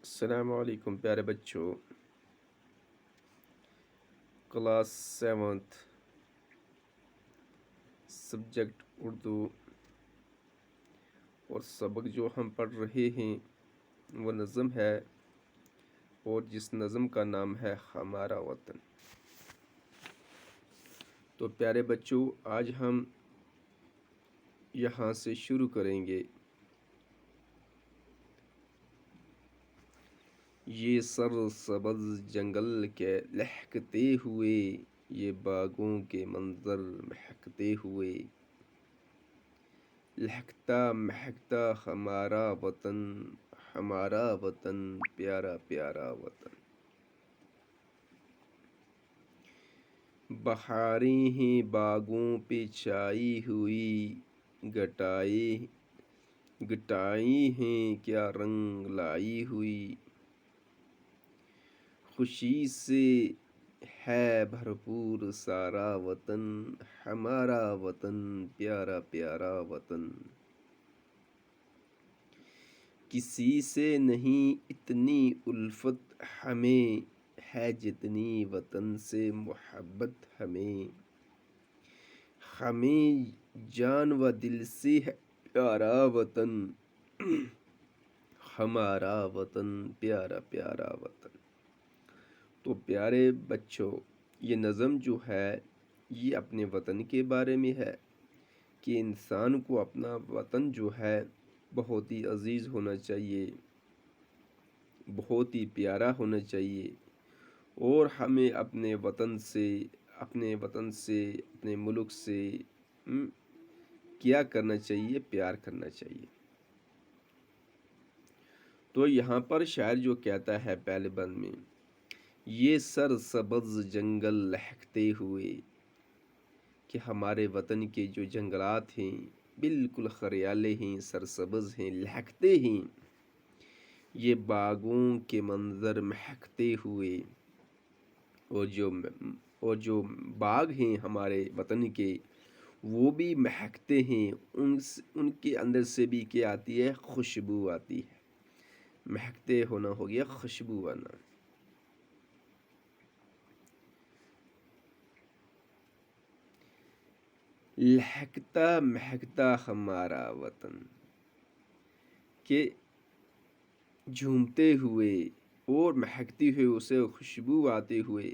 السلام علیکم پیارے بچوں، کلاس 7 سبجیکٹ اردو اور سبق جو ہم پڑھ رہے ہیں وہ نظم ہے، اور جس نظم کا نام ہے ہمارا وطن۔ تو پیارے بچوں، آج ہم یہاں سے شروع کریں گے۔ یہ سرسبز جنگل کے لہکتے ہوئے، یہ باغوں کے منظر مہکتے ہوئے، لہکتا مہکتا ہمارا وطن، ہمارا وطن، پیارا پیارا وطن۔ بہاریں ہیں باغوں پہ چھائی ہوئی، گٹائی ہیں کیا رنگ لائی ہوئی، خوشی سے ہے بھرپور سارا وطن، ہمارا وطن، پیارا پیارا وطن۔ کسی سے نہیں اتنی الفت ہمیں، ہے جتنی وطن سے محبت ہمیں، ہمیں جان و دل سے ہے پیارا وطن، ہمارا وطن، پیارا پیارا وطن۔ تو پیارے بچوں، یہ نظم جو ہے یہ اپنے وطن کے بارے میں ہے کہ انسان کو اپنا وطن جو ہے بہت ہی عزیز ہونا چاہیے، بہت ہی پیارا ہونا چاہیے، اور ہمیں اپنے وطن سے اپنے ملک سے کیا کرنا چاہیے، پیار کرنا چاہیے۔ تو یہاں پر شاعر جو کہتا ہے پہلے بند میں، یہ سرسبز جنگل لہکتے ہوئے، کہ ہمارے وطن کے جو جنگلات ہیں بالکل ہریالے ہیں، سرسبز ہیں، لہکتے ہیں، یہ باغوں کے منظر مہکتے ہوئے، اور جو باغ ہیں ہمارے وطن کے وہ بھی مہکتے ہیں، ان کے اندر سے بھی کیا آتی ہے؟ خوشبو آتی ہے۔ مہکتے ہونا ہو گیا خوشبو آنا۔ لہکتا مہکتا ہمارا وطن، کہ جھومتے ہوئے اور مہکتی ہوئے اسے خوشبو آتے ہوئے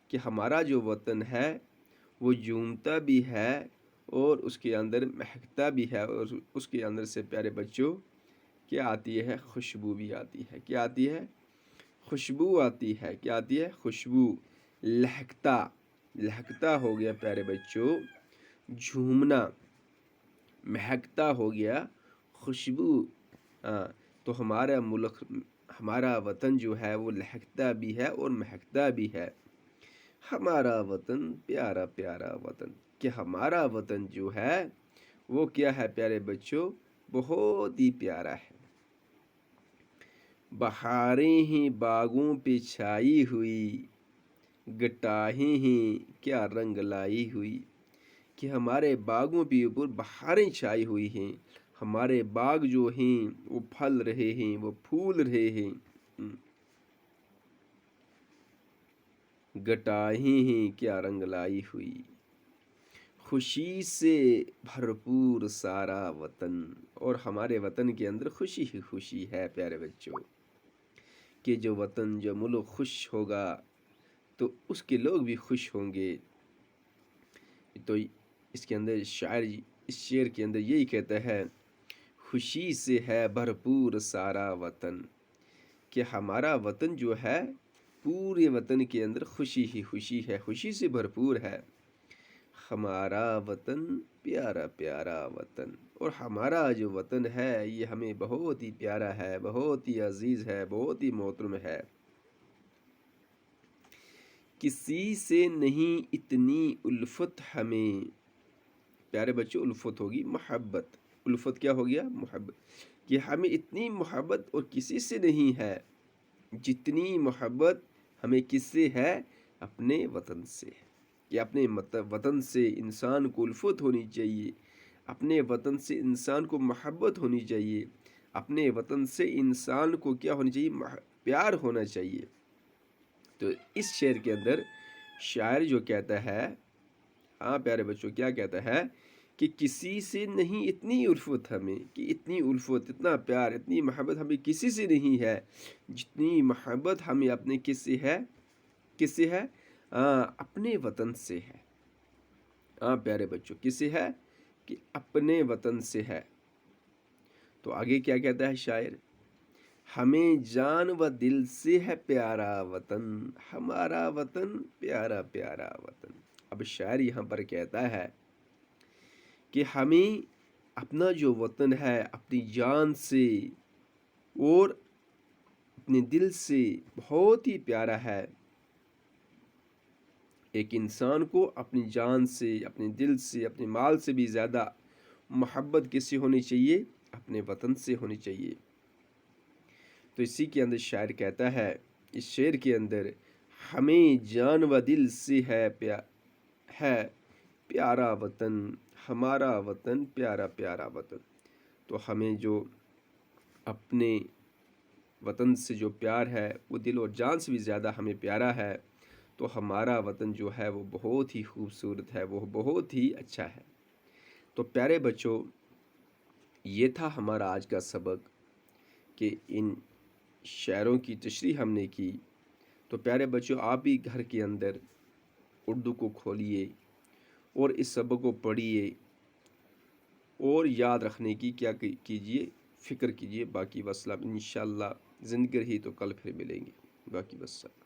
کہ ہمارا جو وطن ہے وہ جھومتا بھی ہے اور اس کے اندر مہکتا بھی ہے، اور اس کے اندر سے پیارے بچوں کیا آتی ہے؟ خوشبو بھی آتی ہے۔ کیا آتی ہے؟ خوشبو آتی ہے۔ کیا آتی ہے؟ خوشبو۔ لہکتا، لہکتا ہو گیا پیارے بچوں جھومنا، مہکتا ہو گیا خوشبو۔ تو ہمارا ملک، ہمارا وطن جو ہے وہ لہکتا بھی ہے اور مہکتا بھی ہے۔ ہمارا وطن، پیارا پیارا وطن، کہ ہمارا وطن جو ہے وہ کیا ہے پیارے بچوں؟ بہت ہی پیارا ہے۔ بہاریں ہیں باغوں پہ چھائی ہوئی، گٹائیں ہیں کیا رنگ لائی ہوئی، کہ ہمارے باغوں پہ اوپر بہاریں چھائی ہوئی ہیں، ہمارے باغ جو ہیں وہ پھل رہے ہیں، وہ پھول رہے ہیں، گٹائیں ہیں کیا رنگ لائی ہوئی، خوشی سے بھرپور سارا وطن، اور ہمارے وطن کے اندر خوشی ہی خوشی ہے پیارے بچوں، کہ جو وطن، جو ملک خوش ہوگا تو اس کے لوگ بھی خوش ہوں گے۔ تو اس کے اندر شاعر اس شعر کے اندر یہی کہتا ہے، خوشی سے ہے بھرپور سارا وطن، کہ ہمارا وطن جو ہے پورے وطن کے اندر خوشی ہی خوشی ہے، خوشی سے بھرپور ہے۔ ہمارا وطن، پیارا پیارا وطن، اور ہمارا جو وطن ہے یہ ہمیں بہت ہی پیارا ہے، بہت ہی عزیز ہے، بہت ہی محترم ہے۔ کسی سے نہیں اتنی الفت ہمیں، پیارے بچوں الفت ہوگی محبت، الفت کیا ہو گیا؟ محبت، کہ ہمیں اتنی محبت اور کسی سے نہیں ہے جتنی محبت ہمیں کس سے ہے؟ اپنے وطن سے۔ کہ اپنے وطن سے انسان کو الفت ہونی چاہیے، اپنے وطن سے انسان کو محبت ہونی چاہیے، اپنے وطن سے انسان کو کیا ہونا چاہیے؟ پیار ہونا چاہیے۔ تو اس شعر کے اندر شاعر جو کہتا ہے، ہاں پیارے بچوں، کیا کہتا ہے کہ کسی سے نہیں اتنی الفت ہمیں، کہ اتنی الفت، اتنا پیار، اتنی محبت ہمیں کسی سے نہیں ہے جتنی محبت ہمیں اپنے کس سے ہے؟ کس سے ہے؟ اپنے وطن سے ہے۔ ہاں پیارے بچوں، کس سے ہے؟ کہ اپنے وطن سے ہے۔ تو آگے کیا کہتا ہے شاعر؟ ہمیں جان و دل سے ہے پیارا وطن، ہمارا وطن پیارا پیارا وطن۔ اب شاعر یہاں پر کہتا ہے کہ ہمیں اپنا جو وطن ہے اپنی جان سے اور اپنے دل سے بہت ہی پیارا ہے۔ ایک انسان کو اپنی جان سے، اپنے دل سے، اپنے مال سے بھی زیادہ محبت کس سے ہونی چاہیے؟ اپنے وطن سے ہونی چاہیے۔ تو اسی کے اندر شاعر کہتا ہے، اس شعر کے اندر، ہمیں جان و دل سے ہے پیارا وطن، ہمارا وطن پیارا پیارا وطن۔ تو ہمیں جو اپنے وطن سے جو پیار ہے وہ دل اور جان سے بھی زیادہ ہمیں پیارا ہے، تو ہمارا وطن جو ہے وہ بہت ہی خوبصورت ہے، وہ بہت ہی اچھا ہے۔ تو پیارے بچوں، یہ تھا ہمارا آج کا سبق کہ ان شعروں کی تشریح ہم نے کی۔ تو پیارے بچوں، آپ بھی گھر کے اندر اردو کو کھولیے اور اس سبق کو پڑھیے اور یاد رکھنے کی کیا کیجیے؟ فکر کیجیے۔ باقی وسلام، انشاءاللہ زندگی رہی تو کل پھر ملیں گے۔ باقی وسلام۔